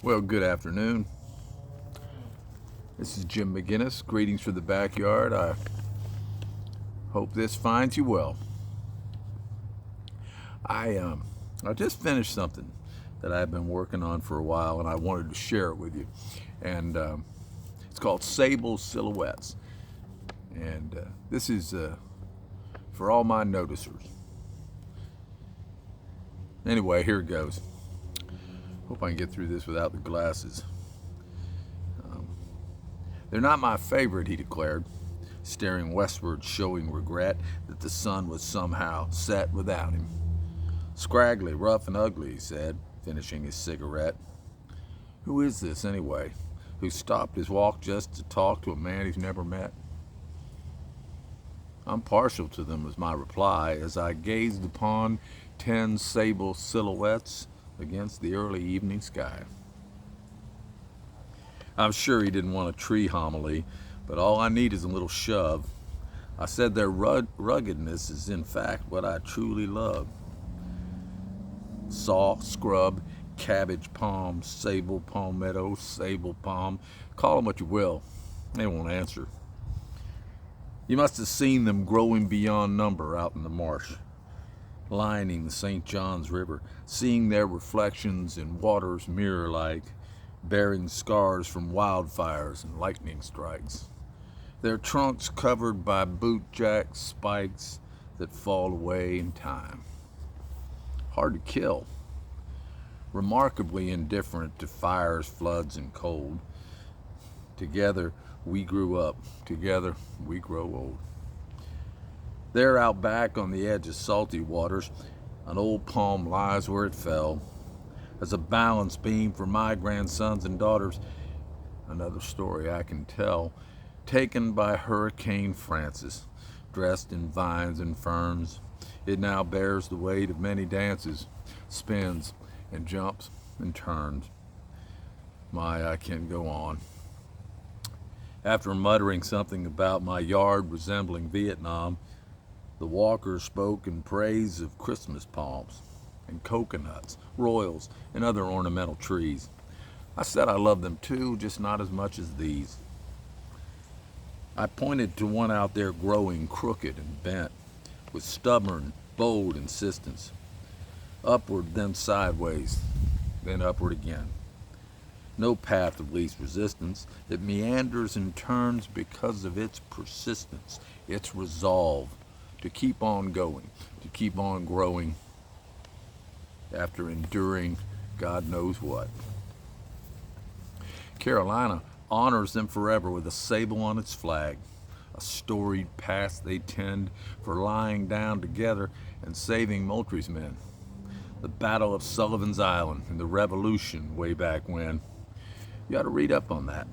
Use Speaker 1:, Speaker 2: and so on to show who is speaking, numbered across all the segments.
Speaker 1: Well, good afternoon. This is Jim McGinnis. Greetings from the backyard. I hope this finds you well. I um, I just finished something that I've been working on for a while, and I wanted to share it with you. And it's called Sabal Silhouettes. And this is for all my noticers. Anyway, here it goes. Hope I can get through this without the glasses. They're not my favorite, he declared, staring westward, showing regret that the sun was somehow set without him. Scraggly, rough, and ugly, he said, finishing his cigarette. Who is this, anyway, who stopped his walk just to talk to a man he's never met? I'm partial to them, was my reply, as I gazed upon 10 sable silhouettes against the early evening sky. I'm sure he didn't want a tree homily, but all I need is a little shove. I said their ruggedness is in fact what I truly love. Saw, scrub, cabbage palm, sable palmetto, sable palm, call them what you will, they won't answer. You must have seen them growing beyond number out in the marsh, lining the St. Johns River, seeing their reflections in waters mirror-like, bearing scars from wildfires and lightning strikes, their trunks covered by bootjack spikes that fall away in time. Hard to kill, remarkably indifferent to fires, floods, and cold. Together we grew up, together we grow old. There out back on the edge of salty waters, an old palm lies where it fell, as a balance beam for my grandsons and daughters. Another story I can tell, taken by Hurricane Francis, dressed in vines and ferns. It now bears the weight of many dances, spins and jumps and turns. I can't go on. After muttering something about my yard resembling Vietnam, the walker spoke in praise of Christmas palms and coconuts, royals, and other ornamental trees. I said I love them too, just not as much as these. I pointed to one out there growing crooked and bent, with stubborn, bold insistence. Upward, then sideways, then upward again. No path of least resistance. It meanders and turns because of its persistence, its resolve to keep on going, to keep on growing, after enduring God knows what. Carolina honors them forever with a sable on its flag, a storied past they tend for lying down together and saving Moultrie's men. The Battle of Sullivan's Island and the Revolution way back when. You ought to read up on that.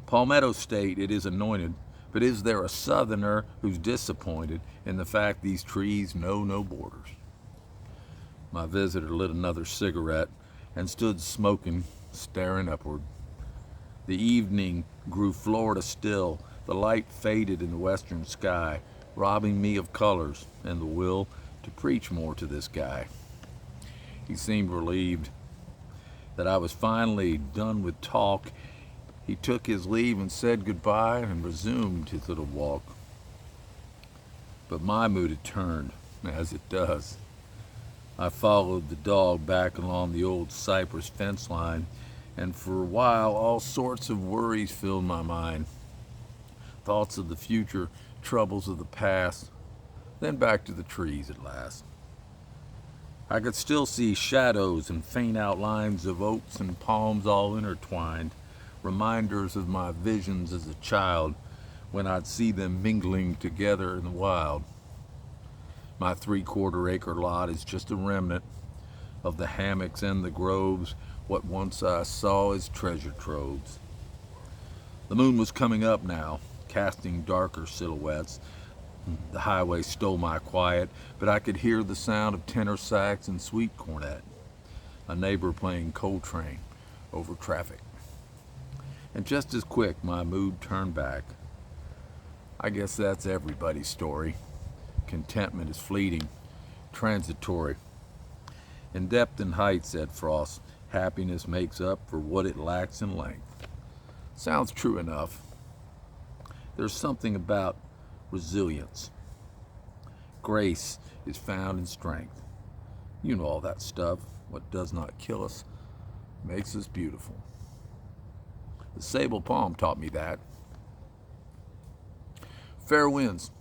Speaker 1: Palmetto State, it is anointed, but is there a southerner who's disappointed in the fact these trees know no borders? My visitor lit another cigarette and stood smoking, staring upward. The evening grew Florida still. The light faded in the western sky, robbing me of colors and the will to preach more to this guy. He seemed relieved that I was finally done with talk. He took his leave and said goodbye and resumed his little walk. But my mood had turned, as it does. I followed the dog back along the old cypress fence line, and for a while all sorts of worries filled my mind. Thoughts of the future, troubles of the past, then back to the trees at last. I could still see shadows and faint outlines of oaks and palms all intertwined, reminders of my visions as a child when I'd see them mingling together in the wild. My 3/4 acre lot is just a remnant of the hammocks and the groves, what once I saw as treasure troves. The moon was coming up now, casting darker silhouettes. The highway stole my quiet, but I could hear the sound of tenor sax and sweet cornet, a neighbor playing Coltrane over traffic. And just as quick, my mood turned back. I guess that's everybody's story. Contentment is fleeting, transitory. In depth and height, said Frost, Happiness makes up for what it lacks in length. Sounds true enough. There's something about resilience. Grace is found in strength. You know all that stuff. What does not kill us makes us beautiful. The Sabal Palm taught me that. Fair winds.